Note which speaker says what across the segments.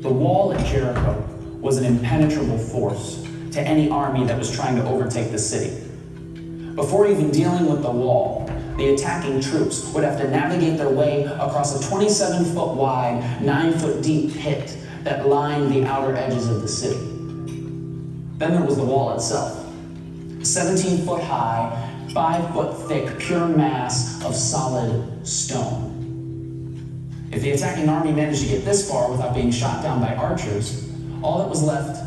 Speaker 1: The wall at Jericho was an impenetrable force to any army that was trying to overtake the city. Before even dealing with the wall, the attacking troops would have to navigate their way across a 27-foot wide, 9-foot deep pit that lined the outer edges of the city. Then there was the wall itself, 17-foot high, 5-foot thick, pure mass of solid stone. If the attacking army managed to get this far without being shot down by archers, all that was left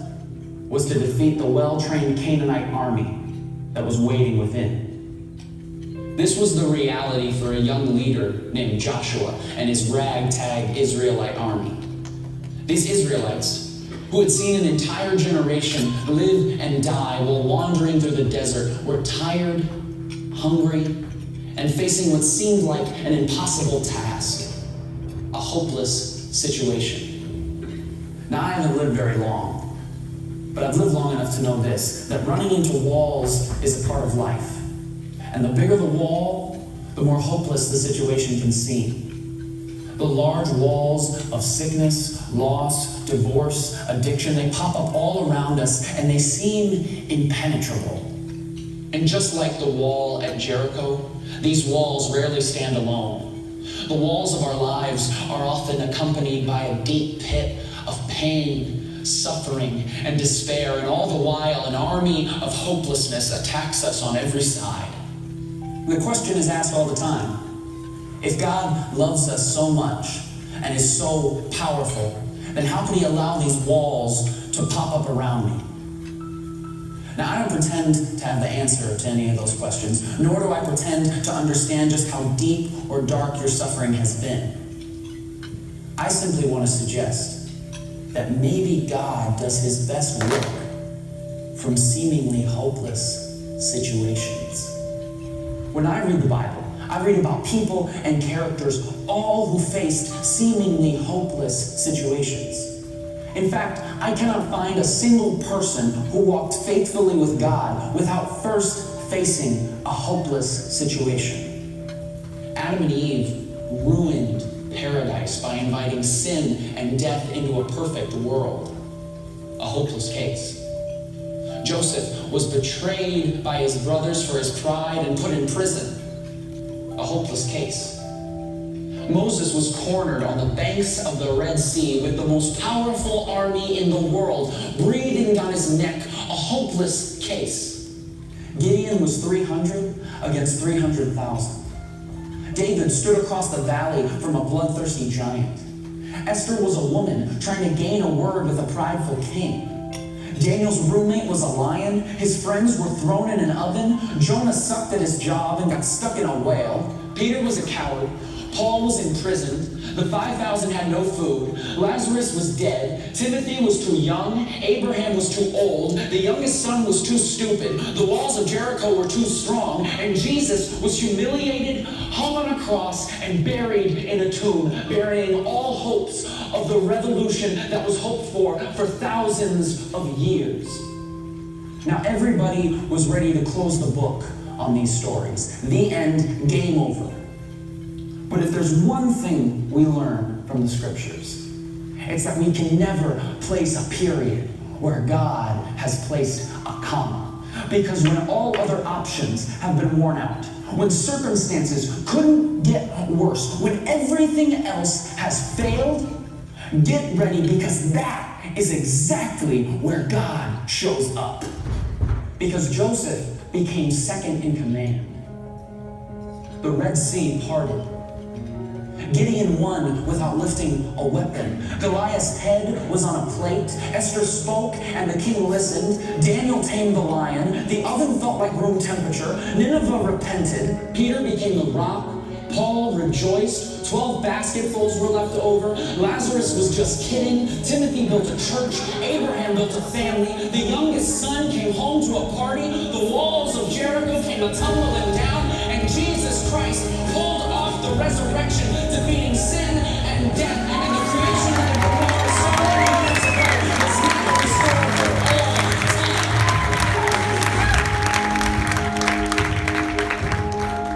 Speaker 1: was to defeat the well-trained Canaanite army that was waiting within. This was the reality for a young leader named Joshua and his ragtag Israelite army. These Israelites, who had seen an entire generation live and die while wandering through the desert, were tired, hungry, and facing what seemed like an impossible task, a hopeless situation. Now, I haven't lived very long, but I've lived long enough to know this, that running into walls is a part of life. And the bigger the wall, the more hopeless the situation can seem. The large walls of sickness, loss, divorce, addiction, they pop up all around us and they seem impenetrable. And just like the wall at Jericho, these walls rarely stand alone. The walls of our lives are often accompanied by a deep pit of pain, suffering, and despair, and all the while an army of hopelessness attacks us on every side. The question is asked all the time: if God loves us so much and is so powerful, then how could he allow these walls to pop up around me? Now, I don't pretend to have the answer to any of those questions, nor do I pretend to understand just how deep or dark your suffering has been. I simply want to suggest that maybe God does his best work from seemingly hopeless situations. When I read the Bible, I read about people and characters, all who faced seemingly hopeless situations. In fact, I cannot find a single person who walked faithfully with God without first facing a hopeless situation. Adam and Eve ruined paradise by inviting sin and death into a perfect world. A hopeless case. Joseph was betrayed by his brothers for his pride and put in prison. A hopeless case. Moses was cornered on the banks of the Red Sea with the most powerful army in the world breathing down his neck. A hopeless case. Gideon was 300 against 300,000. David stood across the valley from a bloodthirsty giant. Esther was a woman trying to gain a word with a prideful king. Daniel's roommate was a lion. His friends were thrown in an oven. Jonah sucked at his job and got stuck in a whale. Peter was a coward. Paul was imprisoned. The 5,000 had no food. Lazarus was dead. Timothy was too young. Abraham was too old. The youngest son was too stupid. The walls of Jericho were too strong. And Jesus was humiliated, hung on a cross, and buried in a tomb, burying all hopes of the revolution that was hoped for thousands of years. Now, everybody was ready to close the book on these stories. The end, game over. But if there's one thing we learn from the scriptures, it's that we can never place a period where God has placed a comma. Because when all other options have been worn out, when circumstances couldn't get worse, when everything else has failed, get ready, because that is exactly where God shows up. Because Joseph became second in command. The Red Sea parted. Gideon won without lifting a weapon. Goliath's head was on a plate. Esther spoke and the king listened. Daniel tamed the lion. The oven felt like room temperature. Nineveh repented. Peter became the rock. Paul rejoiced. 12 basketfuls were left over. Lazarus was just kidding. Timothy built a church. Abraham built a family. The youngest son came home to a party. The walls of Jericho came tumbling down. And Jesus Christ pulled off the resurrection, defeating sin and death, and the creation that had been lost so many years ago is now restored for all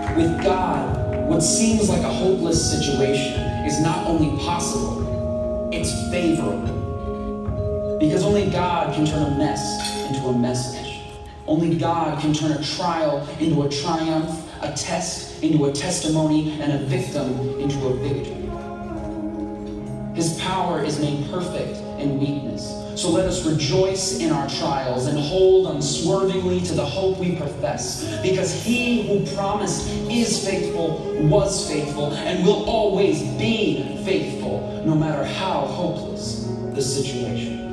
Speaker 1: time. With God, what seems like a hopeless situation is not only possible, it's favorable. Because only God can turn a mess into a message. Only God can turn a trial into a triumph, a test into a testimony, and a victim into a victory. His power is made perfect in weakness. So let us rejoice in our trials and hold unswervingly to the hope we profess. Because he who promised is faithful, was faithful, and will always be faithful, no matter how hopeless the situation.